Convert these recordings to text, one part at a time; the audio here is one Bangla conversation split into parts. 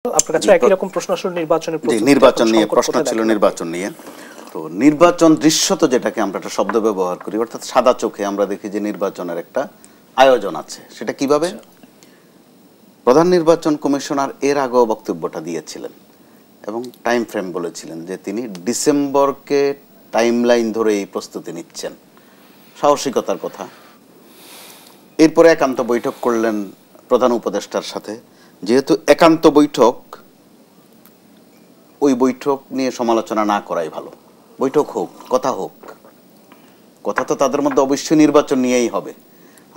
আপনার কাছে একই রকম প্রশ্ন আসলে নির্বাচনের নির্বাচন নিয়ে প্রশ্ন ছিল, নির্বাচন নিয়ে। তো নির্বাচন দৃশ্যত যেটাকে আমরা একটা শব্দ ব্যবহার করি, অর্থাৎ সাদা চোখে আমরা দেখি যে নির্বাচনের একটা আয়োজন আছে। সেটা কিভাবে? প্রধান নির্বাচন কমিশনার এর আগেও বক্তব্যটা দিয়েছিলেন এবং টাইম ফ্রেম বলেছিলেন যে তিনি ডিসেম্বরকে টাইমলাইন ধরে এই প্রস্তুতি নিচ্ছেন। সাহসিকতার কথা। এরপরে একান্ত বৈঠক করলেন প্রধান উপদেষ্টার সাথে। যেহেতু একান্ত বৈঠক, ওই বৈঠক নিয়ে সমালোচনা না করাই ভালো। বৈঠক হোক, কথা হোক, কথা তো তাদের মধ্যে অবশ্যই নির্বাচন নিয়েই হবে।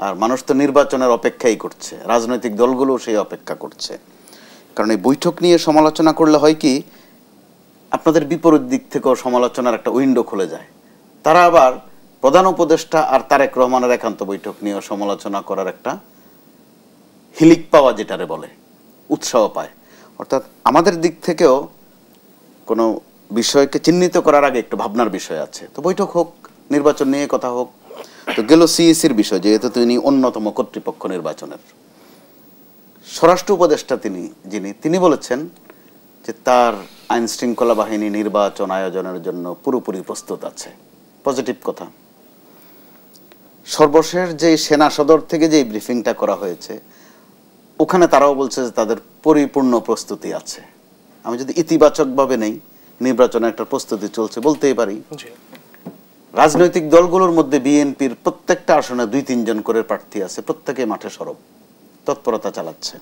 আর মানুষ তো নির্বাচনের অপেক্ষাই করছে, রাজনৈতিক দলগুলো সেই অপেক্ষা করছে। কারণ এই বৈঠক নিয়ে সমালোচনা করলে হয় কি, আপনাদের বিপরীত দিক থেকেও সমালোচনার একটা উইন্ডো খুলে যায়। তারা আবার প্রধান উপদেষ্টা আর তারেক রহমানের একান্ত বৈঠক নিয়ে সমালোচনা করার একটা হিলিক পাওয়া, যেটারে বলে উৎসাহ পায়। অর্থাৎ আমাদের দিক থেকেও কোনো বিষয়কে চিহ্নিত করার আগে একটু ভাবনার বিষয় আছে। তো বৈঠক হোক, নির্বাচন নিয়ে কথা হোক। তো গেল সিইসির বিষয়, যেহেতু তিনি অন্যতম কর্তৃপক্ষ নির্বাচনের। স্বরাষ্ট্র উপদেষ্টা তিনি বলেছেন যে তার আইন শৃঙ্খলা বাহিনী নির্বাচন আয়োজনের জন্য পুরোপুরি প্রস্তুত আছে। পজিটিভ কথা। সর্বশেষ যে সেনা সদর থেকে যে ব্রিফিংটা করা হয়েছে, ওখানে তারাও বলছে যে তাদের পরিপূর্ণ প্রস্তুতি আছে। আমি যদি ইতিবাচকভাবে নেই, নির্বাচনে একটা প্রস্তুতি চলছে বলতেই পারি। রাজনৈতিক দলগুলোর মধ্যে বিএনপির প্রত্যেকটা আসনে 2-3 জন করে প্রার্থী আছে, প্রত্যেকে মাঠে সরব, তৎপরতা চালাচ্ছে।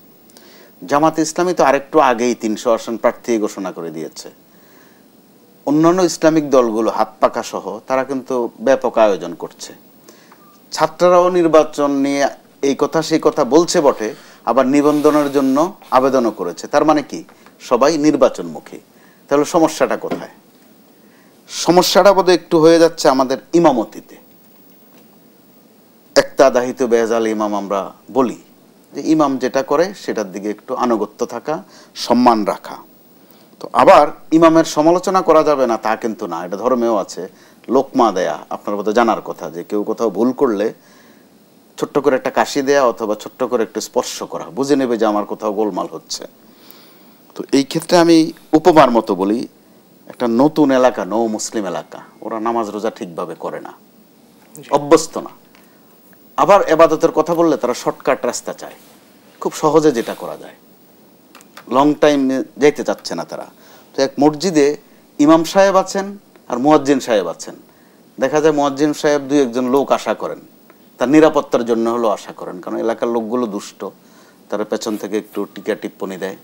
জামাত ইসলামী তো আরেকটু আগেই 300 আসন প্রার্থী ঘোষণা করে দিয়েছে। অন্যান্য ইসলামিক দলগুলো হাত পাকা সহ তারা কিন্তু ব্যাপক আয়োজন করছে। ছাত্ররাও নির্বাচন নিয়ে এই কথা সেই কথা বলছে বটে, আবার নিবন্ধনের জন্য আবেদনও করেছে। তার মানে কি, সবাই নির্বাচনমুখী। তাহলে সমস্যাটা কোথায়? সমস্যাটা বোধহয় একটু হয়ে যাচ্ছে আমাদের ইমামতিতে। একতাদাহিত বেজাল ইমাম আমরা বলি, যে ইমাম যেটা করে সেটার দিকে একটু আনুগত্য থাকা, সম্মান রাখা। তো আবার ইমামের সমালোচনা করা যাবে না তা কিন্তু না, এটা ধর্মেও আছে। লোকমা দেয়া আপনার বোধহয় জানার কথা, যে কেউ কোথাও ভুল করলে ছোট্ট করে একটা কাশি দেয়া অথবা ছোট্ট করে একটু স্পর্শ করা, বুঝে নেবে যে আমার কোথাও গোলমাল হচ্ছে। তো এই ক্ষেত্রে আমি উপমার মতো বলি, একটা নতুন এলাকা, নৌ মুসলিম এলাকা, ওরা নামাজ রোজা ঠিকভাবে করে না, অভ্যস্ত না। আবার এবাদতের কথা বললে তারা শর্টকাট রাস্তা চায়, খুব সহজে যেটা করা যায়, লং টাইম যেতে চাচ্ছে না তারা। তো এক মসজিদে ইমাম সাহেব আছেন আর মুয়াজ্জিন সাহেব আছেন। দেখা যায় মুয়াজ্জিন সাহেব 2-1 লোক আশা করেন, তার নিরাপত্তার জন্য হলো আশা করেন, কারণ এলাকার লোকগুলো দুষ্ট, তারা পেছন থেকে একটু টিকা টিপ্পনি দেয়।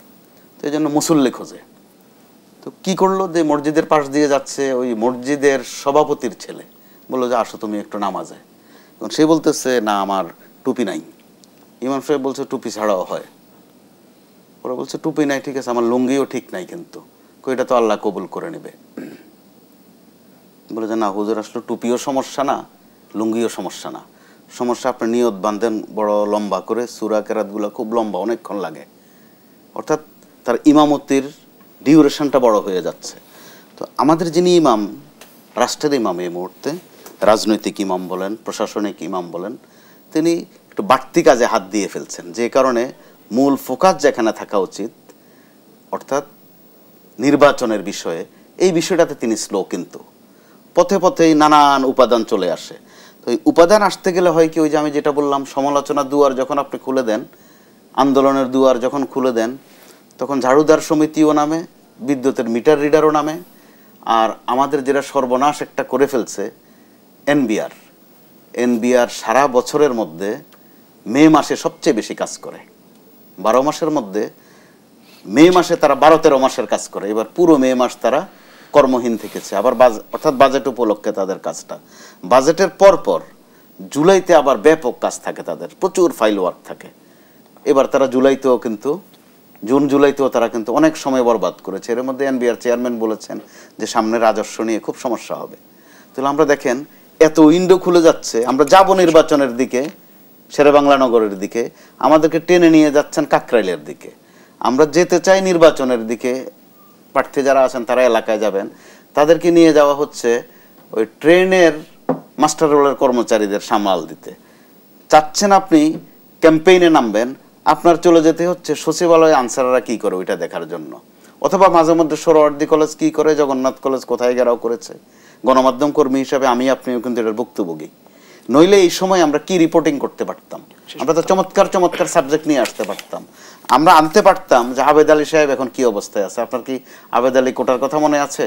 তো এই জন্য মুসল্লি খোঁজে। তো কি করলো, যে মসজিদের পাশ দিয়ে যাচ্ছে, ওই মসজিদের সভাপতির ছেলে বললো যে আসো তুমি একটু নামাজে। এবং সে বলতেছে না আমার টুপি নাই। ইমাম সাহেব বলছে টুপি ছাড়াও হয়। ওরা বলছে টুপি নাই, ঠিক আছে, আমার লুঙ্গিও ঠিক নাই, কিন্তু এটা তো আল্লাহ কবুল করে নেবে। বলে যে না হুজুর, আসলে টুপিও সমস্যা না, লুঙ্গিও সমস্যা না, সমস্যা আপনি নিয়ত বাঁধেন বড় লম্বা করে, সূরা কেরাতগুলো খুব লম্বা, অনেকক্ষণ লাগে। অর্থাৎ তার ইমামতির ডিউরেশনটা বড় হয়ে যাচ্ছে। তো আমাদের যিনি ইমাম, রাষ্ট্রের ইমাম এই মুহূর্তে, রাজনৈতিক ইমাম বলেন, প্রশাসনিক ইমাম বলেন, তিনি একটু বাড়তি কাজে হাত দিয়ে ফেলছেন, যে কারণে মূল ফোকাস যেখানে থাকা উচিত, অর্থাৎ নির্বাচনের বিষয়ে, এই বিষয়টাতে তিনি স্লো। কিন্তু পথে পথেই নানান উপাদান চলে আসে। তো এই উপাদান আসতে গেলে হয় কি, ওই যে আমি যেটা বললাম, সমালোচনার দুয়ার যখন আপনি খুলে দেন, আন্দোলনের দুয়ার যখন খুলে দেন, তখন ঝাড়ুদার সমিতিও নামে, বিদ্যুতের মিটার রিডারও নামে। আর আমাদের যেটা সর্বনাশ একটা করে ফেলছে, এনবিআর সারা বছরের মধ্যে মে মাসে সবচেয়ে বেশি কাজ করে। 12 মাসের মধ্যে মে মাসে তারা 12-13 মাসের কাজ করে। এবার পুরো মে মাস তারা কর্মহীন থেকেছে। আবার অর্থাৎ বাজেট উপলক্ষে তাদের কাজটা, বাজেটের পরপর জুলাইতে আবার ব্যাপক কাজ থাকে তাদের, প্রচুর ফাইল ওয়ার্ক থাকে। এবার তারা জুন জুলাইতেও তারা কিন্তু অনেক সময় বরবাদ করেছে। এর মধ্যে এনবিআর চেয়ারম্যান বলেছেন যে সামনে রাজস্ব নিয়ে খুব সমস্যা হবে। তাহলে আমরা দেখেন এত উইন্ডো খুলে যাচ্ছে, আমরা যাব নির্বাচনের দিকে, শেরেবাংলা নগরের দিকে, আমাদেরকে টেনে নিয়ে যাচ্ছেন কাকরাইলের দিকে। আমরা যেতে চাই নির্বাচনের দিকে, প্রার্থী যারা আছেন তারা এলাকায় যাবেন, তাদেরকে নিয়ে যাওয়া হচ্ছে ওই ট্রেনের মাস্টার রোলের কর্মচারীদের সামাল দিতে। চাচ্ছেন আপনি ক্যাম্পেইনে নামবেন, আপনার চলে যেতে হচ্ছে সচিবালয়ে আনসাররা কি করে ওইটা দেখার জন্য, অথবা মাঝে মধ্যে সোহরাওয়ার্দী কলেজ কি করে, জগন্নাথ কলেজ কোথায় ঘেরাও করেছে। গণমাধ্যম কর্মী হিসাবে আমি আপনিও কিন্তু এটার ভুক্তভোগী। নইলে এই সময় আমরা কি রিপোর্টিং করতে পারতাম? আমরা তো চমৎকার চমৎকার সাবজেক্ট নিয়ে আসতে পারতাম। আমরা আনতে পারতাম যে আবেদ আলী সাহেব এখন কি অবস্থায় আছে। আপনার কি আবেদ আলী কোটার কথা মনে আছে?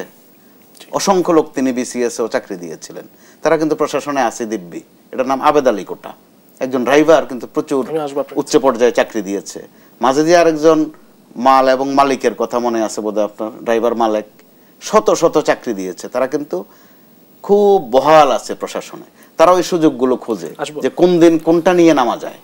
অসংখ্য লোক তিনি বিসিএস ও চাকরি দিয়েছিলেন, তারা কিন্তু প্রশাসনে আছে দিব্যি। এটার নাম আবেদ আলী কোটা। একজন ড্রাইভার কিন্তু প্রচুর উচ্চ পর্যায়ে চাকরি দিয়েছে। মাঝে দিয়ে আরেকজন মাল এবং মালিকের কথা মনে আছে বোধহয় আপনার, ড্রাইভার মালিক, শত শত চাকরি দিয়েছে। তারা কিন্তু খুব বহাল আছে প্রশাসনে। তারা ওই সুযোগগুলো খোঁজে যে কোন দিন কোনটা নিয়ে নামা যায়।